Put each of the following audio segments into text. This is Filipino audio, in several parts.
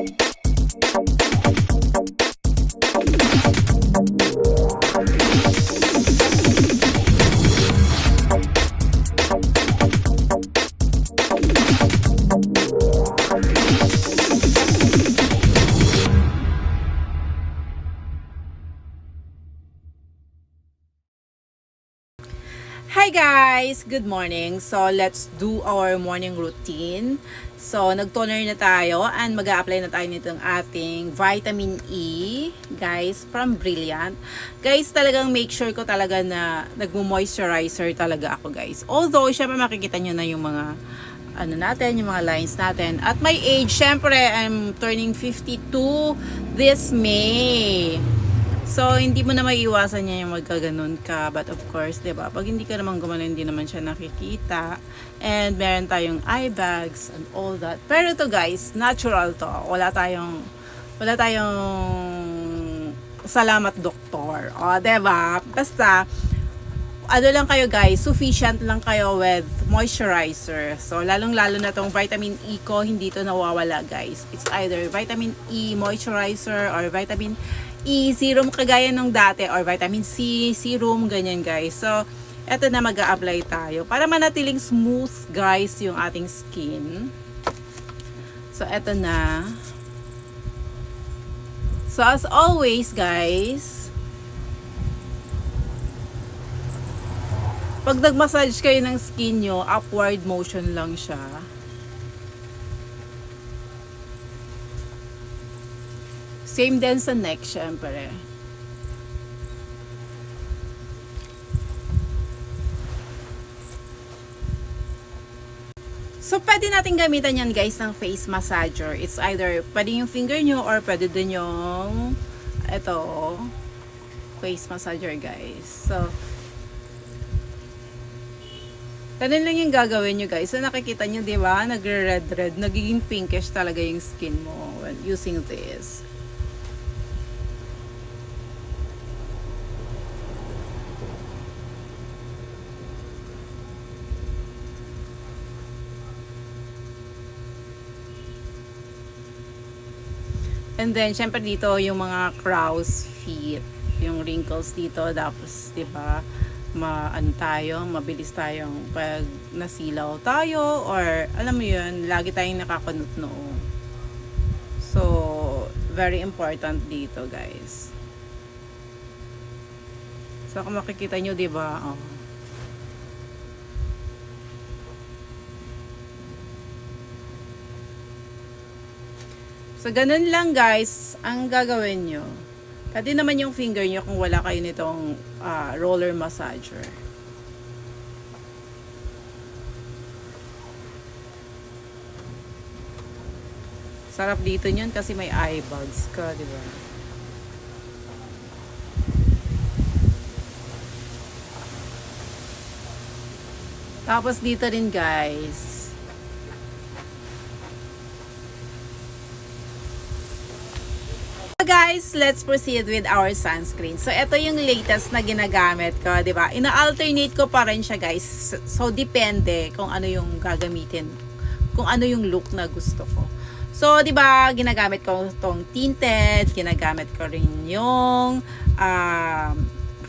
Hi guys! Good morning! So, let's do our morning routine. So, nag-toner na tayo and mag-a-apply na tayo nitong ating vitamin E, guys, from Brilliant. Guys, talagang make sure ko talaga na nagmo-moisturizer talaga ako, guys. Although, syempre makikita nyo na yung mga ano natin, yung mga lines natin. At my age, syempre, I'm turning 52 this May. So, hindi mo na maiiwasan niya yung magkaganon ka. But of course, diba? Pag hindi ka naman gumano, hindi naman siya nakikita. And meron tayong eye bags and all that. Pero to guys, natural to. Wala tayong salamat doktor. O, diba? Basta, ano lang kayo guys, sufficient lang kayo with moisturizer. So, lalong-lalo na tong vitamin E ko, hindi to nawawala guys. It's either vitamin E moisturizer or vitamin E serum kagaya nung dati or vitamin C serum, ganyan guys. So, eto na mag-a-apply tayo para manatiling smooth guys yung ating skin. So, eto na. So, as always guys, pag nag-massage kayo ng skin nyo, upward motion lang siya. Same din sa neck, syempre. So, pwede natin gamitan yan guys ng face massager. It's either pwede yung finger nyo or pwede din yung ito, face massager guys. So, ganun lang yung gagawin nyo guys. So, nakikita nyo, di ba? Nagre-red-red. Nagiging pinkish talaga yung skin mo when using this. And then, syempre dito, yung mga crow's feet. Yung wrinkles dito. Tapos, di ba? Mabilis tayong pag nasilaw tayo or alam mo yun, lagi tayong nakakunot noo. So, very important dito guys. So, kung makikita nyo, diba? Oh. So, ganun lang guys ang gagawin nyo. Pwede naman yung finger nyo kung wala kayo nitong roller massager. Sarap dito nyon kasi may eye bags ka, di ba? Tapos dito rin guys. Guys, let's proceed with our sunscreen. So, ito yung latest na ginagamit ko, di ba? Ina-alternate ko pa rin siya, guys. So, depende kung ano yung gagamitin. Kung ano yung look na gusto ko. So, di ba, ginagamit ko tong tinted, ginagamit ko rin yung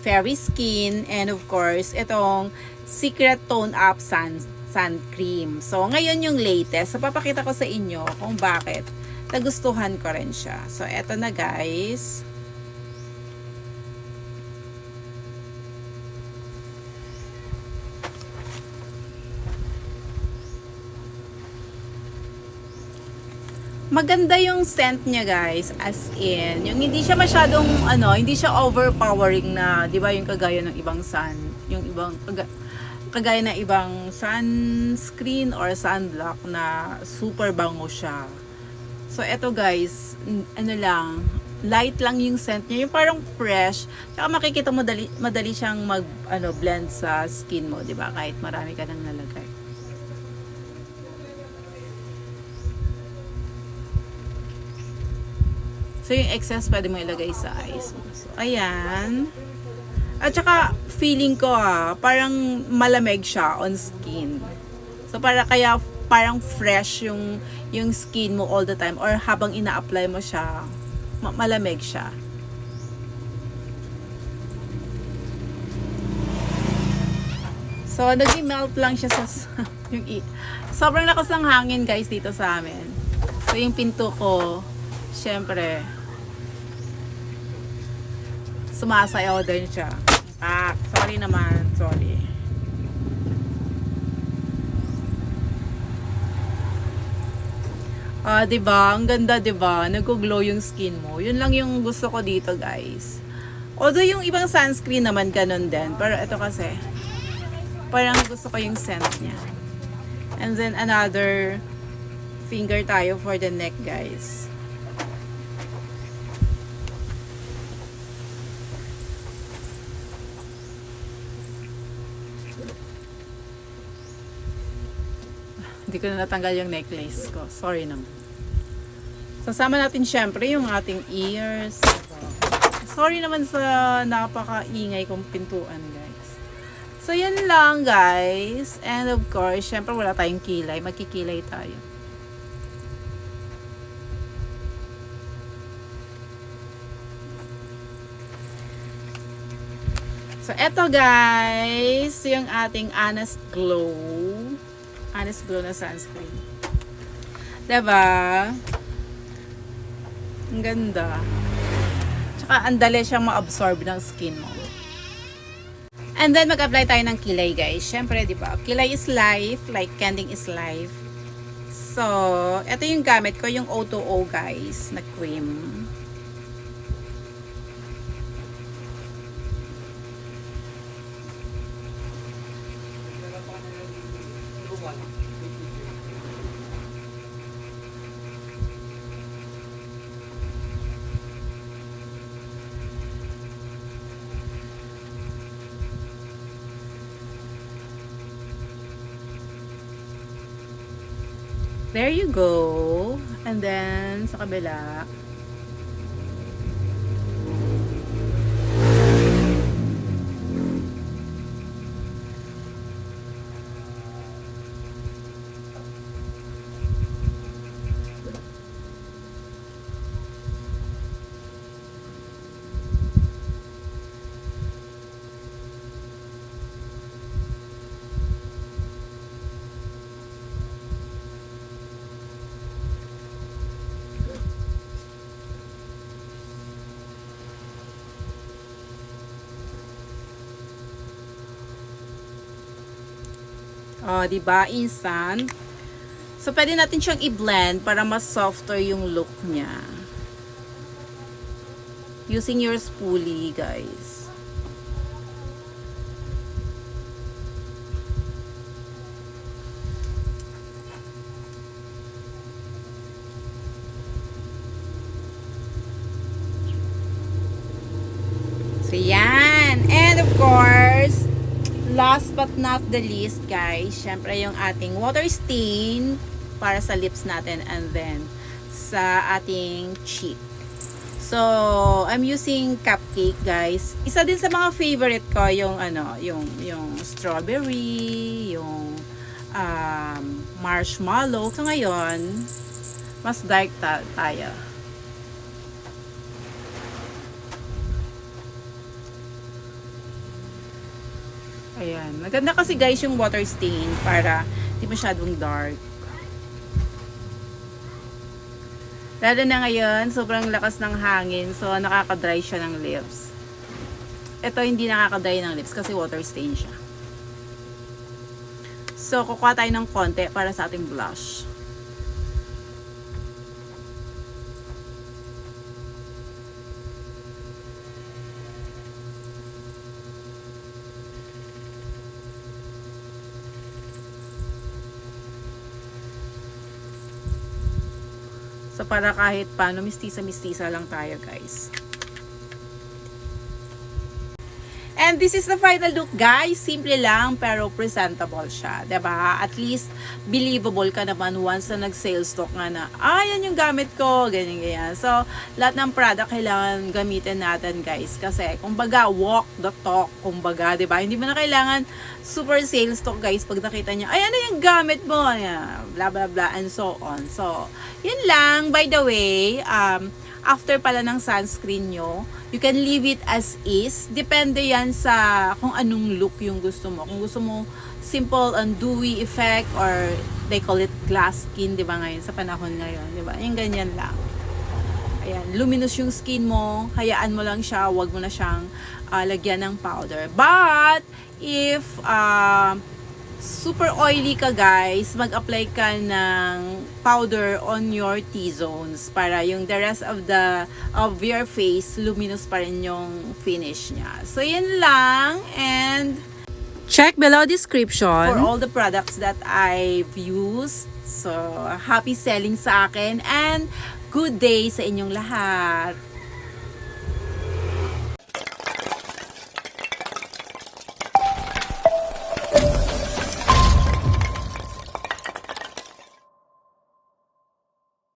fairy skin, and of course, itong secret tone up sun cream. So, ngayon yung latest. So, papakita ko sa inyo kung bakit nagustuhan ko rin siya. So, eto na guys. Maganda yung scent niya guys, as in, yung hindi siya masyadong, hindi siya overpowering na, di ba yung kagaya ng ibang kagaya ng ibang sunscreen or sunblock na super bango siya. So, eto guys, light lang yung scent niya. Yung parang fresh. Tsaka makikita mo, madali siyang blend sa skin mo, di ba? Kahit marami ka nang nalagay. So, yung excess pwede mo ilagay sa eyes mo. So, ayan. At saka, feeling ko parang malamig siya on skin. So, kaya parang fresh yung skin mo all the time or habang ina-apply mo siya, malamig siya. So, nag-melt lang siya sa sobrang lakas ng hangin guys dito sa amin. So, yung pinto ko, syempre, sumasayaw din siya. Sorry naman, sorry. Diba? Ang ganda, diba? Nag-glow yung skin mo. Yun lang yung gusto ko dito, guys. Although yung ibang sunscreen naman ganun din. Pero ito kasi, parang gusto ko yung scent niya. And then another finger tayo for the neck, guys. Hindi ko na natanggal yung necklace ko. Sorry naman. Sasama natin syempre yung ating ears. Sorry naman sa napaka-ingay kong pintuan, guys. So, yan lang, guys. And of course, syempre wala tayong kilay. Magkikilay tayo. So, eto, guys. Yung ating Honest Glow. Honest Glow na sunscreen. Diba? Ang ganda. Tsaka, ang dali siyang ma-absorb ng skin mo. And then, mag-apply tayo ng kilay, guys. Siyempre, di ba? Kilay is life. Like, candying is life. So, ito yung gamit ko. Yung O2O, guys, na cream. There you go. And then, sa kabila. Oh, diba? Instant. So, pwede natin siyang i-blend para mas softer yung look niya. Using your spoolie, guys. So, yan. And of course, last but not the least, guys, syempre yung ating water stain para sa lips natin and then sa ating cheek. So, I'm using Cupcake, guys. Isa din sa mga favorite ko yung yung strawberry, yung marshmallow. So, ngayon, mas dark tayo. Ayan. Maganda kasi guys yung water stain para di masyadong dark. Lalo na ngayon, sobrang lakas ng hangin. So, nakaka-dry siya ng lips. Ito hindi nakaka-dry ng lips kasi water stain siya. So, kukuha tayo ng konti para sa ating blush. So, para kahit paano, mistisa-mistisa lang tayo, guys. And And this is the final look, guys. Simple lang pero presentable siya, 'di ba? At least believable ka naman once na nag-sales talk nga na, yan yung gamit ko, ganyan. So, lahat ng product kailangan gamitin natin, guys. Kasi, kumbaga, walk the talk, kumbaga, 'di ba? Hindi mo na kailangan super sales talk, guys. Pag nakita niya, ano yung gamit mo? Blah, blah, blah, and so on. So, yun lang. By the way, after pala ng sunscreen nyo, you can leave it as is. Depende yan sa kung anong look yung gusto mo. Kung gusto mo simple and dewy effect or they call it glass skin, di ba ngayon, sa panahon ngayon, di ba? Yung ganyan lang. Ayan, luminous yung skin mo, hayaan mo lang siya, wag mo na siyang lagyan ng powder. But, if super oily ka, guys, mag-apply ka ng powder on your T-zones para yung the rest of your face luminous pa rin yung finish niya. So yun lang, and check below description for all the products that I've used. So happy selling sa akin and good day sa inyong lahat.